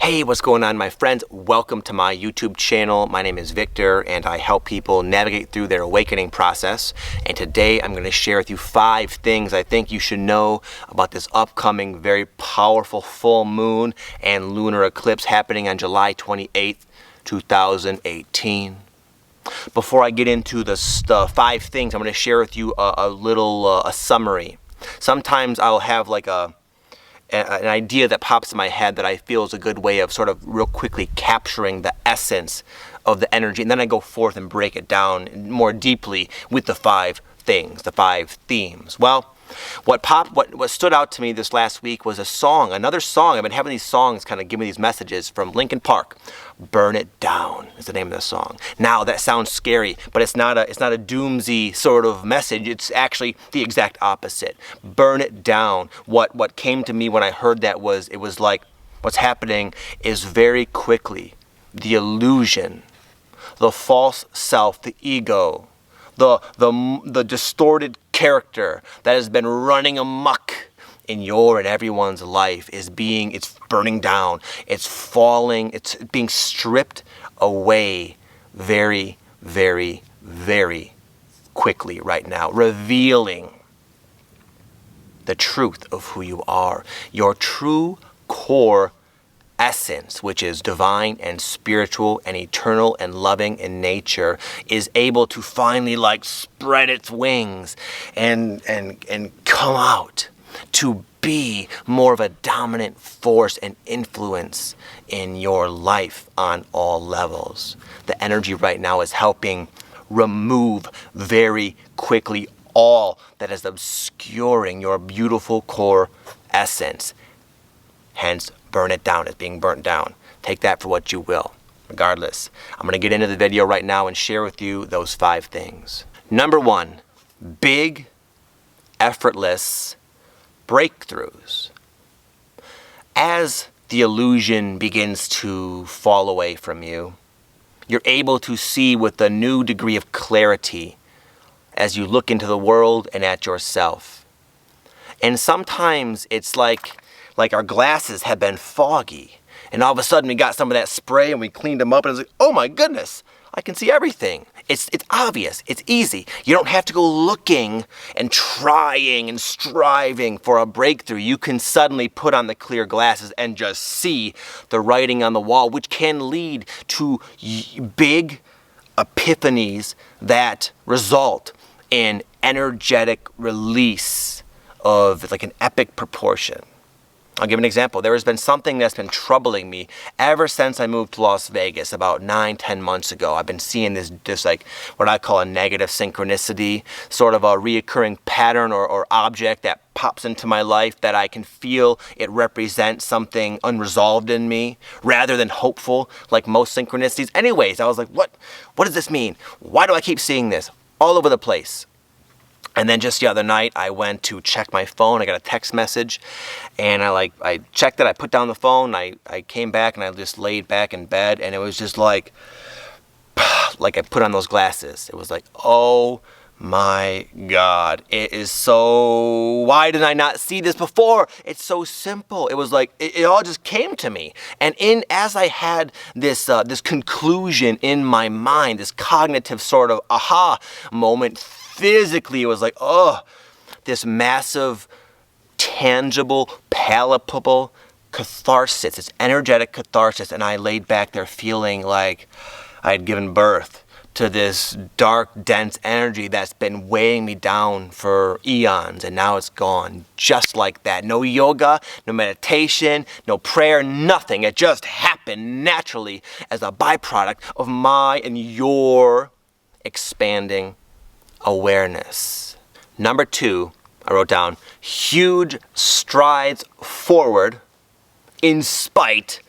Hey, what's going on, my friends? Welcome to my YouTube channel. My name is Victor, and I help people navigate through their awakening process. And today I'm going to share with you 5 things I think you should know about this upcoming very powerful full moon and lunar eclipse happening on July 28th, 2018. Before I get into the 5 things, I'm going to share with you a little summary. Sometimes I'll have like an idea that pops in my head that I feel is a good way of sort of real quickly capturing the essence of the energy, and then I go forth and break it down more deeply with the 5 things, the 5 themes. Well, what stood out to me this last week was another song. I've been having these songs kind of give me these messages from Linkin Park. Burn It Down is the name of the song. Now that sounds scary, but it's not a doomsy sort of message. It's actually the exact opposite. Burn it down. What came to me when I heard that was, it was like what's happening is very quickly the illusion, the false self, the ego, the distorted character that has been running amok in your and everyone's life it's burning down, it's falling, it's being stripped away very, very, very quickly right now, revealing the truth of who you are, your true core essence, which is divine and spiritual and eternal and loving in nature, is able to finally spread its wings and come out to be more of a dominant force and influence in your life on all levels. The energy right now is helping remove very quickly all that is obscuring your beautiful core essence. Hence, burn it down. It's being burnt down. Take that for what you will. Regardless, I'm going to get into the video right now and share with you those 5 things. Number 1, big, effortless breakthroughs. As the illusion begins to fall away from you, you're able to see with a new degree of clarity as you look into the world and at yourself. And sometimes it's like our glasses have been foggy, and all of a sudden we got some of that spray and we cleaned them up, and it's like, oh my goodness, I can see everything. It's obvious, it's easy. You don't have to go looking and trying and striving for a breakthrough. You can suddenly put on the clear glasses and just see the writing on the wall, which can lead to big epiphanies that result in energetic release of an epic proportion. I'll give an example. There has been something that's been troubling me ever since I moved to Las Vegas about 9-10 months ago. I've been seeing this what I call a negative synchronicity, sort of a reoccurring pattern or object that pops into my life that I can feel it represents something unresolved in me rather than hopeful like most synchronicities. Anyways, I was like, what does this mean? Why do I keep seeing this all over the place? And then just the other night, I went to check my phone. I got a text message, and I checked it. I put down the phone. I came back, and I just laid back in bed, and it was just like I put on those glasses. It was like, oh my God, it is so. Why did I not see this before? It's so simple. It was like it all just came to me, and as I had this conclusion in my mind, this cognitive sort of aha moment. Physically, it was like, oh, this massive, tangible, palpable catharsis, this energetic catharsis, and I laid back there feeling like I had given birth to this dark, dense energy that's been weighing me down for eons, and now it's gone just like that. No yoga, no meditation, no prayer, nothing. It just happened naturally as a byproduct of my and your expanding awareness. Number 2, I wrote down huge strides forward in spite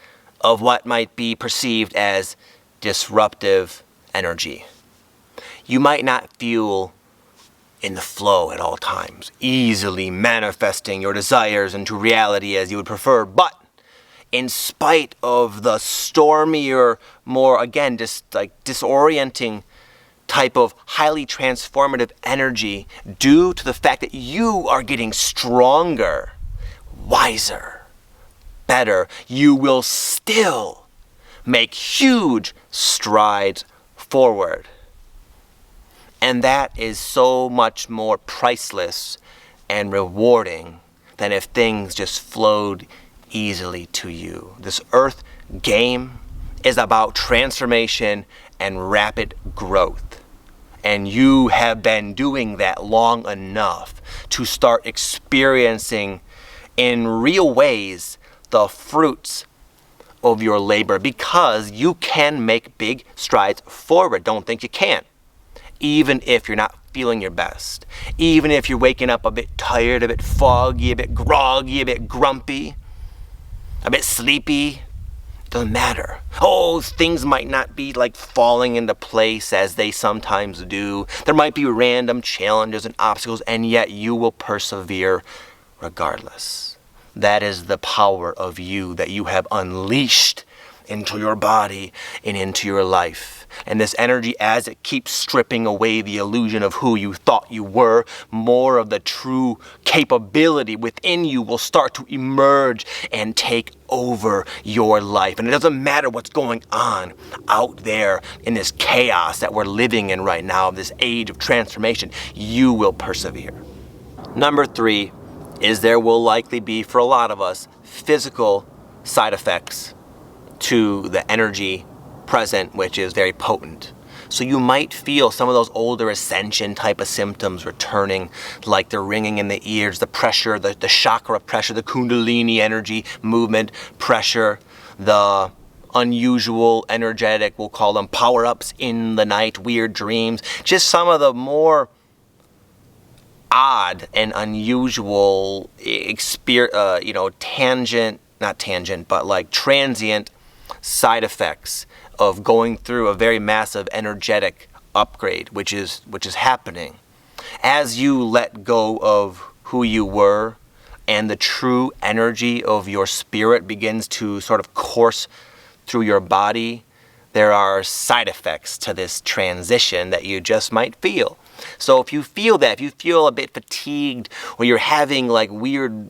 of what might be perceived as disruptive energy. You might not feel in the flow at all times, easily manifesting your desires into reality as you would prefer, but in spite of the stormier, more again, just disorienting type of highly transformative energy due to the fact that you are getting stronger, wiser, better, you will still make huge strides forward. And that is so much more priceless and rewarding than if things just flowed easily to you. This earth game is about transformation and rapid growth. And you have been doing that long enough to start experiencing in real ways the fruits of your labor, because you can make big strides forward. Don't think you can't. Even if you're not feeling your best, even if you're waking up a bit tired, a bit foggy, a bit groggy, a bit grumpy, a bit sleepy, doesn't matter. Oh, things might not be like falling into place as they sometimes do. There might be random challenges and obstacles, and yet you will persevere regardless. That is the power of you that you have unleashed into your body and into your life. And this energy, as it keeps stripping away the illusion of who you thought you were, more of the true capability within you will start to emerge and take over your life. And it doesn't matter what's going on out there in this chaos that we're living in right now, this age of transformation, you will persevere. Number 3 is there will likely be, for a lot of us, physical side effects to the energy present, which is very potent. So you might feel some of those older ascension type of symptoms returning, like the ringing in the ears, the pressure, the chakra pressure, the kundalini energy movement pressure, the unusual energetic, we'll call them power-ups in the night, weird dreams, just some of the more odd and unusual transient side effects of going through a very massive energetic upgrade, which is happening. As you let go of who you were and the true energy of your spirit begins to sort of course through your body, there are side effects to this transition that you just might feel. So if you feel that, if you feel a bit fatigued, or you're having like weird,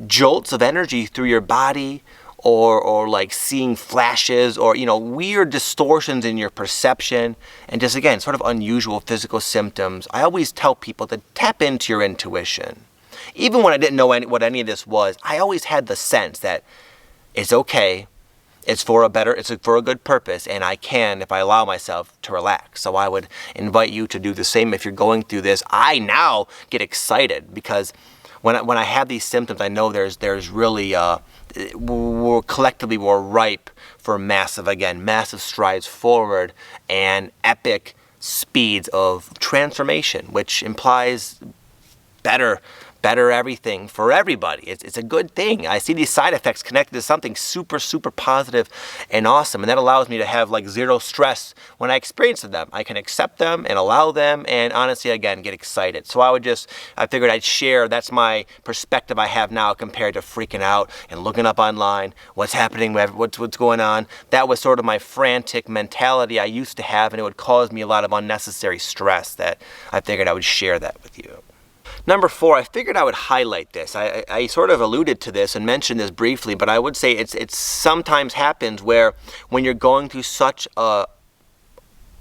jolts of energy through your body, or like seeing flashes, or weird distortions in your perception, and just again sort of unusual physical symptoms, I always tell people to tap into your intuition. Even when I didn't know what any of this was, I always had the sense that it's okay, it's for a good purpose, and I can, if I allow myself to relax. So I would invite you to do the same if you're going through this. I now get excited because when I have these symptoms, I know there's really we're collectively ripe for massive strides forward and epic speeds of transformation, which implies better everything for everybody. It's a good thing. I see these side effects connected to something super, super positive and awesome, and that allows me to have like zero stress when I experience them. I can accept them and allow them, and honestly, again, get excited. So I figured I'd share, that's my perspective I have now compared to freaking out and looking up online, what's happening, what's going on. That was sort of my frantic mentality I used to have, and it would cause me a lot of unnecessary stress that I figured I would share that with you. Number 4, I figured I would highlight this. I sort of alluded to this and mentioned this briefly, but I would say it's sometimes happens where when you're going through such a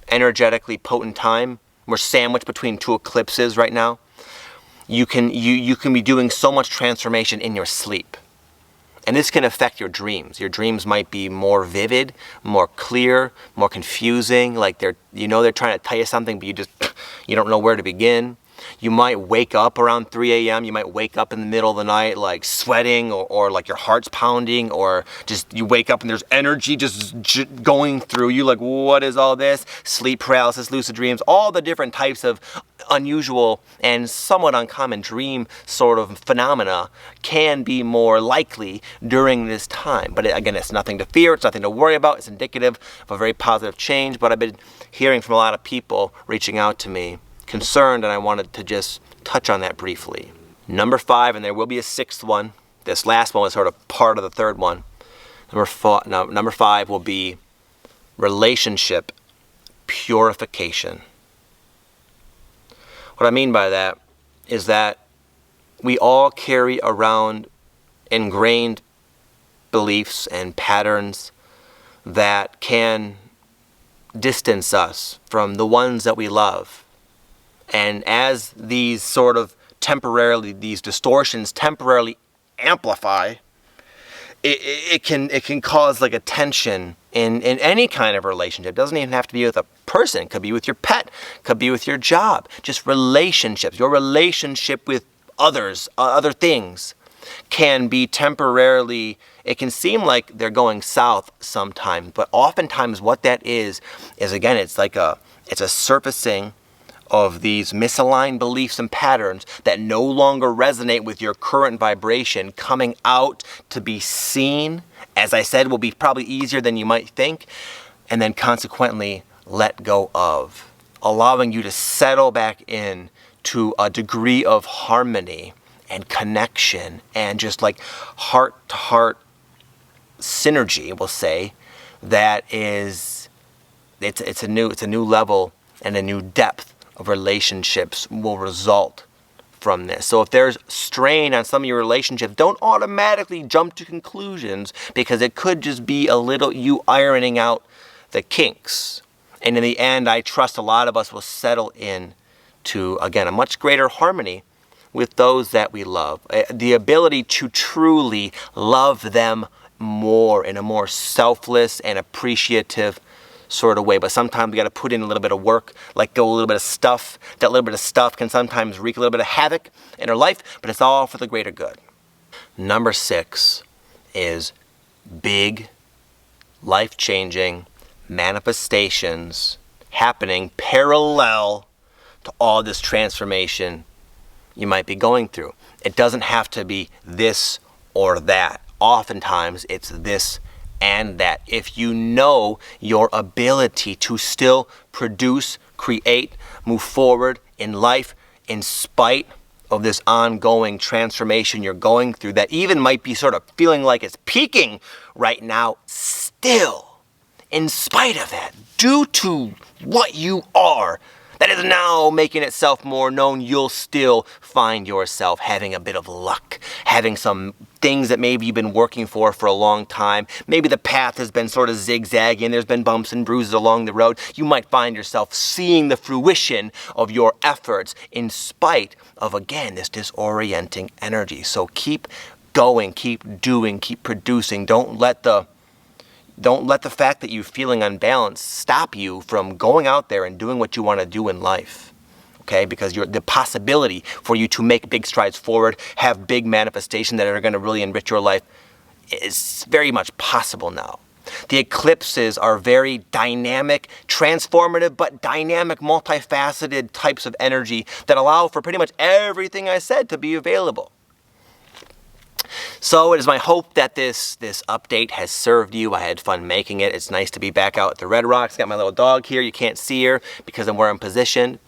energetically potent time, we're sandwiched between 2 eclipses right now, you can be doing so much transformation in your sleep. And this can affect your dreams. Your dreams might be more vivid, more clear, more confusing, like they're trying to tell you something, but you don't know where to begin. You might wake up around 3 a.m. You might wake up in the middle of the night like sweating, or like your heart's pounding, or just you wake up and there's energy just going through you, like what is all this? Sleep paralysis, lucid dreams, all the different types of unusual and somewhat uncommon dream sort of phenomena can be more likely during this time. But again, it's nothing to fear, it's nothing to worry about, it's indicative of a very positive change. But I've been hearing from a lot of people reaching out to me concerned, and I wanted to just touch on that briefly. Number 5, and there will be a 6th one. This last one was sort of part of the 3rd one. Number 5 will be relationship purification. What I mean by that is that we all carry around ingrained beliefs and patterns that can distance us from the ones that we love. And as these these distortions temporarily amplify, it can cause like a tension in any kind of relationship. It doesn't even have to be with a person. It could be with your pet, could be with your job, just relationships. Your relationship with others, other things, can be temporarily, it can seem like they're going south sometimes, but oftentimes what that is again, it's a surfacing of these misaligned beliefs and patterns that no longer resonate with your current vibration coming out to be seen. As I said, will be probably easier than you might think, and then consequently let go of, allowing you to settle back in to a degree of harmony and connection and just like heart-to-heart synergy, we'll say, that is, it's a new level and a new depth of relationships will result from this. So if there's strain on some of your relationships, don't automatically jump to conclusions, because it could just be a little you ironing out the kinks. And in the end, I trust a lot of us will settle in to, again, a much greater harmony with those that we love. The ability to truly love them more in a more selfless and appreciative sort of way. But sometimes we got to put in a little bit of work, let go a little bit of stuff. That little bit of stuff can sometimes wreak a little bit of havoc in our life, but it's all for the greater good. Number 6 is big, life-changing manifestations happening parallel to all this transformation you might be going through. It doesn't have to be this or that. Oftentimes it's this and that. If you know your ability to still produce, create, move forward in life in spite of this ongoing transformation you're going through that even might be sort of feeling like it's peaking right now, still, in spite of that, due to what you are, that is now making itself more known, you'll still find yourself having a bit of luck, having some things that maybe you've been working for a long time. Maybe the path has been sort of zigzaggy and there's been bumps and bruises along the road. You might find yourself seeing the fruition of your efforts in spite of, again, this disorienting energy. So keep going, keep doing, keep producing. Don't let the fact that you're feeling unbalanced stop you from going out there and doing what you want to do in life. Okay, because the possibility for you to make big strides forward, have big manifestations that are going to really enrich your life is very much possible now. The eclipses are very dynamic, transformative, but dynamic, multifaceted types of energy that allow for pretty much everything I said to be available. So it is my hope that this update has served you. I had fun making it. It's nice to be back out at the Red Rocks. Got my little dog here. You can't see her because I'm where I'm positioned.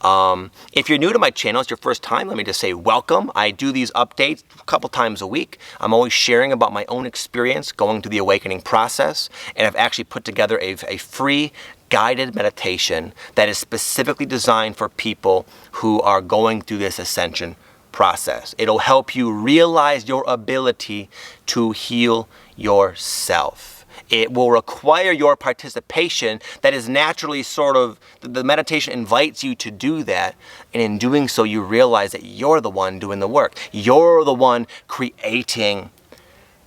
If you're new to my channel, it's your first time, let me just say welcome. I do these updates a couple times a week. I'm always sharing about my own experience going through the awakening process, and I've actually put together a free guided meditation that is specifically designed for people who are going through this ascension process. It'll help you realize your ability to heal yourself. It will require your participation. That is naturally the meditation invites you to do that. And in doing so, you realize that you're the one doing the work. You're the one creating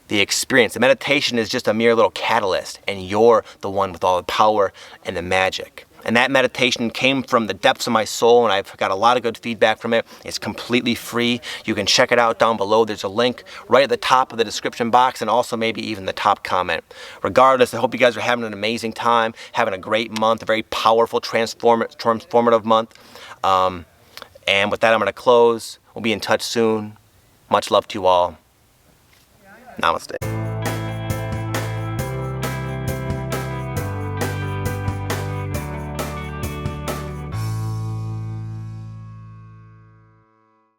the experience. The meditation is just a mere little catalyst, and you're the one with all the power and the magic. And that meditation came from the depths of my soul, and I've got a lot of good feedback from it. It's completely free. You can check it out down below. There's a link right at the top of the description box, and also maybe even the top comment. Regardless, I hope you guys are having an amazing time, having a great month, a very powerful, transformative month. And with that, I'm going to close. We'll be in touch soon. Much love to you all. Namaste.